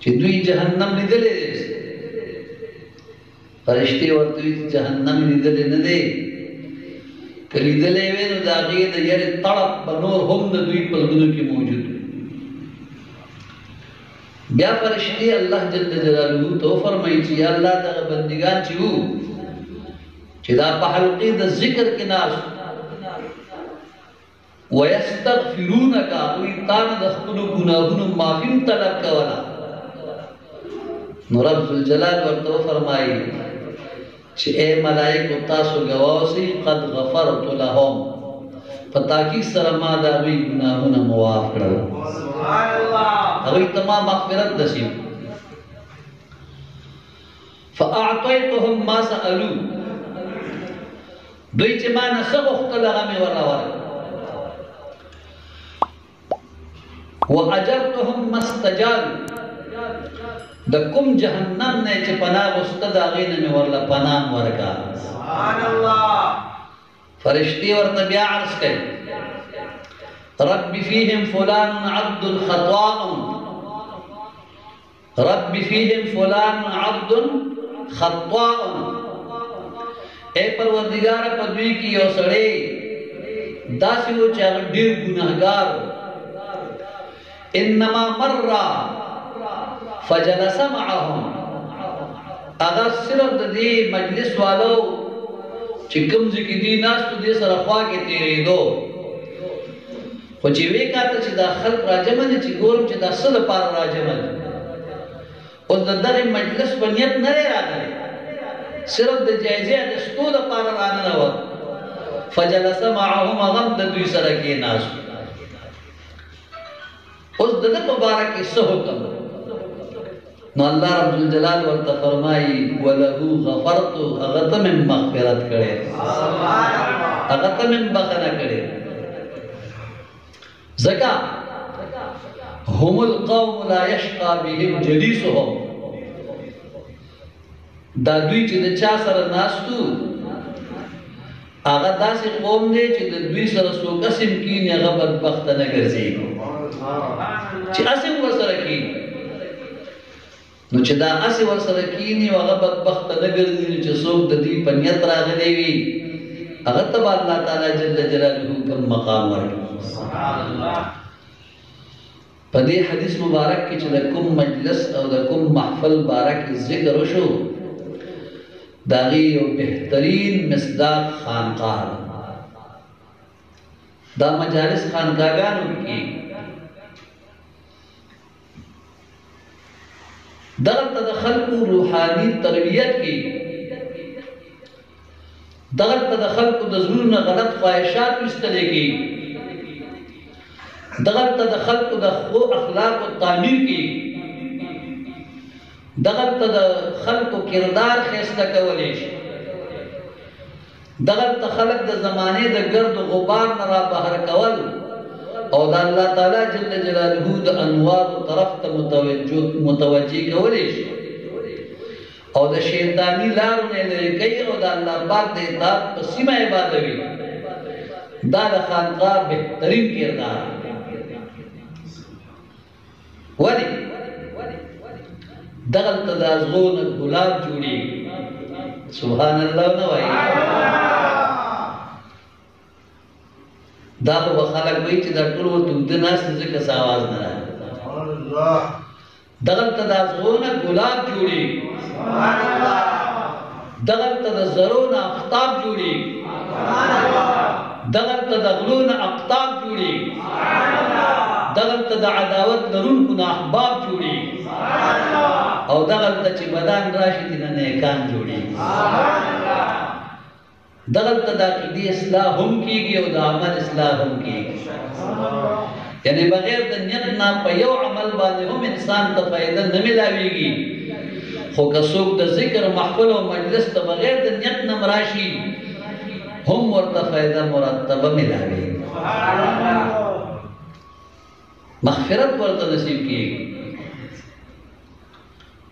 چې دوی جهنم لیدلې دی فرشتي ورته وایي چې جهنم لیدلې نه دی که لیدلې وی نو د هغې د یرې تړپ به نور هم د دوی په زړونو کې موجود وي بیا فرشتي الله جل جلاله ته وفرمایي چې یا الله دغه بندګان چې وو چې دا په حلقې د ذکر کې ناست وَيَسْتَغْفِرُونَكَ دوی تا نه د خپلو ګناهونو معافي هم طلب کوله نو رب ذوالجلال ورته وفرمایي چې اے ملائکو تاسو ګواه اوسئ قد غفرت لهم په تاکید سره ما د هغوی ګناهونه معاف کړل هغوی ته ما مغفرت نصیب فاعطیتهم ما سألو دوی چې ما نه څه غوښتل هغه مې ورله ورکړل وَأَجَرْتُهُمْ مَسْتَجَارُ د کوم جهنم نه چې پناه غوښته د هغې نه مې ورله پناه ورکړه فرشتي ورته بیا عرض کوي رب فیهم فلان عبد خطاء رب فیهم فلان عبد خطاء اے پروردگار په دوی کې یو سړی داسې و چې هغه ډېر ګناهګار انما مر فجلس معهم اگر صرف د دې مجلس والو چې کوم ځای کې دي ناستو دې سره خوا کې تېرېدو خو چې وی کاته چې دا خلق راجمع دي چې ګورم چې دا څه لپاره راجمع دي اوس د دغه مجلس په نیت نه دی راغلی صرف د جایزې اخیستو لپاره راننوت فجلس معهم هغه د دوی سره کېناست اوس د ده په باره کې څه حکم نو الله رب الجلال ورته فرمایي وله غفرت هغه ته مې مغفرت کړی هغه ته مې بخښنه کړې ځکه هم القوم لا یشقى بهم جلیسهم دا دوی چې د چا سره ناستو هغه داسې قوم دی چې د دوی سره څوک قسم کیني هغه بدبخته نه ګرځېږي چې اسې ورسره کیني نو چې دا اسې ورسره کیني او هغه بدبخته نه ګرځي نو چې څوک د دوی په نیت راغلی وي هغه ته به الله تعالی جل جلاله کوم مقام ورکړي په دې حدیث مبارک کې چې د کوم مجلس او د کوم محفل باره کې ذکر وشو د هغې یو بهترین مصداق خانقاه دا مجالس خانقاهګانو کې کېږي دغلته د خلکو روحاني تربیت کې دغلته د خلکو د زړونو نه غلط خواهشات ویستلی کېږي دغلته د خلکو د ښو اخلاقو تعمیر کېږي دغلته د خلکو کردار ښایسته کولی شي دغلته خلک د زمانې د ګرد و غبار نه را بهر کول او د الله تعالی جل جلاله د انوارو طرف ته متوجه کولی شي او د شیطاني لارو نه لرې کوي او د الله پاک د اطاعت په سیمه عبادوي دا د خانقاه بهترین کردار ولې دغلته د ازغو نه ګلاب جوړېږي سبحان الله نه وایي دا به خلک وایي چې دا ټول ورته اوږده ناست دي ځکه څه اواز نه راځي دغلته د ازغو نه ګلاب جوړېږي دغلته د زرو نه آفتاب جوړېږي دغلته د غلو نه اقطاب جوړېږي دغلته د عداوت لرونکو نه احباب جوړېږي او دغلته چې بدن راشي دې نه نیکان جوړېږي دغلته د عقیدې اصلاح هم کېږي او د عمل اصلاح هم کېږي یعنی بغیر د نیت نه په یو عمل باندې هم انسان ته فایده نه ملاویږي خو که څوک د ذکر محفل او مجلس ته بغیر د نیت نه راشي هم ورته فایده مرتبه ملاویږي مغفرت ورته نصیب کېږي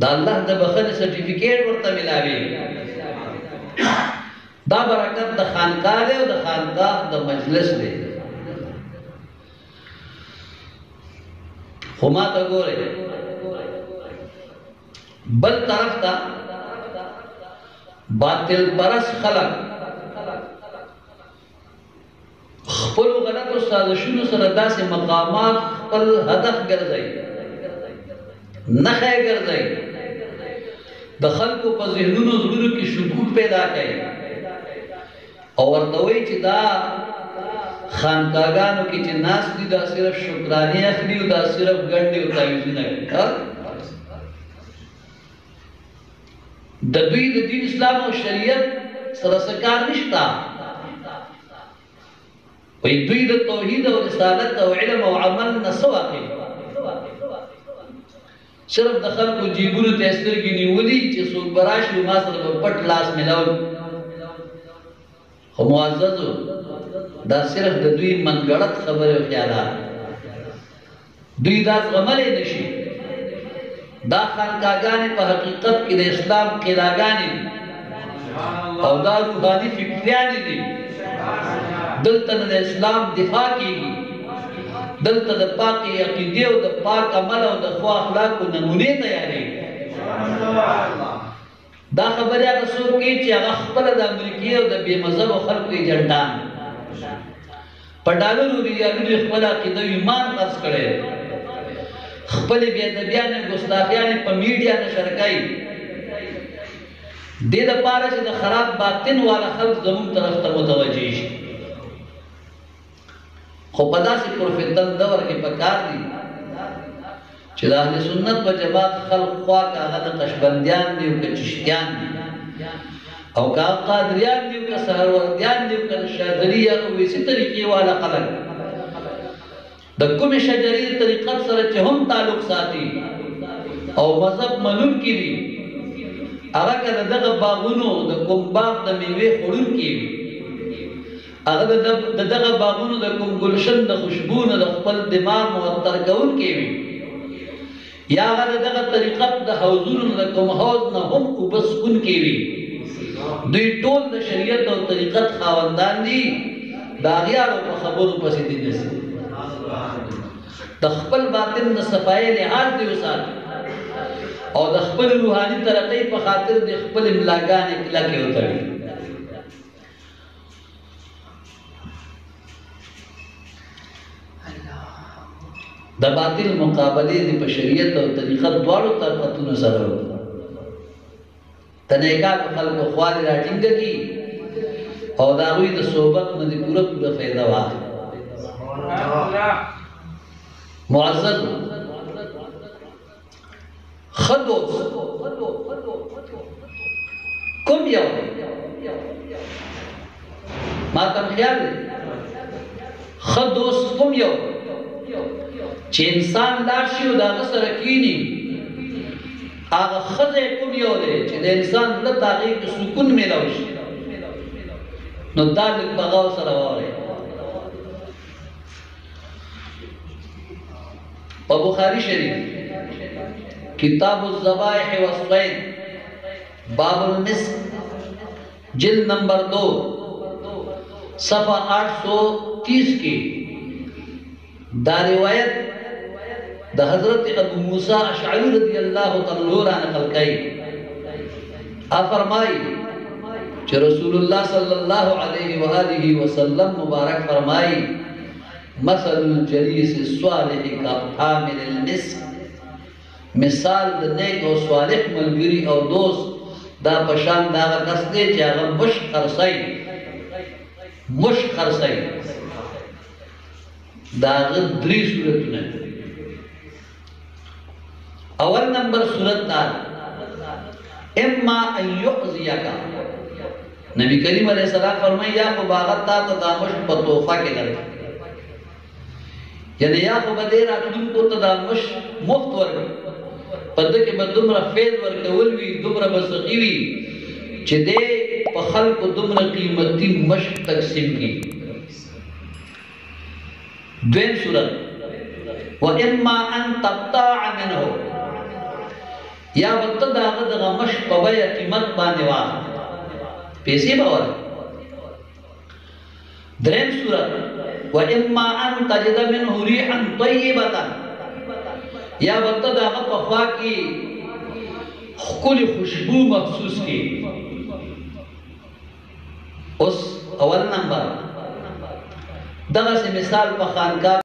د الله د بخښنې سرټیفیکیټ ورته ملاویږي دا برکت د خانقاه دی او د خانقاه د مجلس دی خو ما ته ګورئ بل طرف تا باطل پرس خلق خپل غلط او سازشونو سره داسې مقامات خپل هدف ګرځي نخې ګرځي د خلکو په ذهنونو زړونو کې شکوک پیدا کوي او ورته وایي چې دا خانقاګانو کې چې ناس دي دا صرف شکرانې اخلي او دا صرف ګنډې او تعویذونه کوي د دوی د دین اسلام او شریعت سره څه کار نشته وی دوی د توحید او رسالت او علم او عمل نه څه واقع صرف د خلکو جیبونو ته سترګې نیولي چې څوک به راشي ما سره به پټ لاس میلاو خو معززو دا صرف د دوی منګړت خبرې او خیالات دوی دا زغملی نشي دا خانقاګانې په حقیقت کې د اسلام قلعه‌ګانې دي او دا روحاني فکریانې دي دلته د اسلام دفاع کیږي دلته د پاکې عقیدې او د پاک عمل او د ښو اخلاقو نمونې تیارېږي دا خبرې هغه څوک کوي چې هغه خپله د امریکې او د بې مذهبو خلکو ایجنټان په ډالرو ریالونو یې خپل عقیده او ایمان خرڅ کړی خپلې بې ادبیانې ګستاخیانې په میډیا نشر کوي دې دپاره چې د خراب باطن والا خلک زموږ طرف ته متوجه شي خو په داسې پرفتن دور کې پکار دي چې د اهل سنت و جماعت خلق خوا که هغه د قشبندیان دي او که چشتیان دي او که قادریان دي او که سهروردیان دي او که شاذلي یا اویسي طریقې والا خلک د کومې شجرې طریقت سره چې هم تعلق ساتي او مذهب منونکي دي هغه که د دغه باغونو د کوم باغ د میوې خوړونکي وي هغه د دغه باغونو د کوم ګلشن د خوشبو نه د خپل دماغ معطر کوونکی وي یا هغه د دغه طریقت د حوضونو د کوم حوض نه هم اوبه څښونکي وي دوی ټول د شریعت او طریقت خاوندان دي د اغیارو په خبرو پسې دي نسي د خپل باطن د صفایۍ لحاظ دی وساتي او د خپل روحاني ترقۍ په خاطر د خپل ملاګانې کلکې وتړي د باطل مقابلې د په شریعت او طریقت دواړو طاقتونو سره د نیکانو خلکو خوالې راټینګه کړي او د هغوی د صحبت نه د پوره فایده واخلي معزز ښه دوست کوم یو ما ته خیال دی ښه دوست کوم یو چې انسان لاړ شي او د هغه سره کښېني هغه ښه ځای کوم یو دی چې د انسان زړه ته هغې کې سکون میلاو شي نو دا لږ په غور سره واورئ په بخاري شریف کتاب الذبائح والصید باب المسک جلد نمبر 2 صفحہ 830 کی دا روایت دا حضرت ابو موسیٰ اشعری رضی اللہ تعالیٰ نقل کئی فرمائی کہ رسول اللہ صلی اللہ علیہ وآلہ وسلم مبارک فرمائی مثل الجلیس الصالح کا حامل المسک مثال د نیک او صالح ملګری او دوست دا پشان دا کس دی چې هغه مشک خرڅوي دا هغه درې صورتونه اول نمبر صورت دا اما ان یعزیک نبی کریم علیہ السلام فرمائی یا خو باغت تا ته دا مشک په تحفه کې درکړي یعنی یا خو به دې راتلونکو ته دا مشک مفت ورکړي په ده کې به دومره فیض ورکول وي دومره به سخي وي چې دې په خلکو دومره قیمتي مشک تقسیم کړي دویم صورت واما ان تقطع منه یا به ته د هغه دغه مشک په بیه قیمت باندې واخلې پیسې به ورکړې دریم صورت واما ان تجد منه ريحا طيبه یا وقت دا هغه په خوا کې خپل خوشبو محسوس کی اوس اول نمبر دغه مثال په خانقاه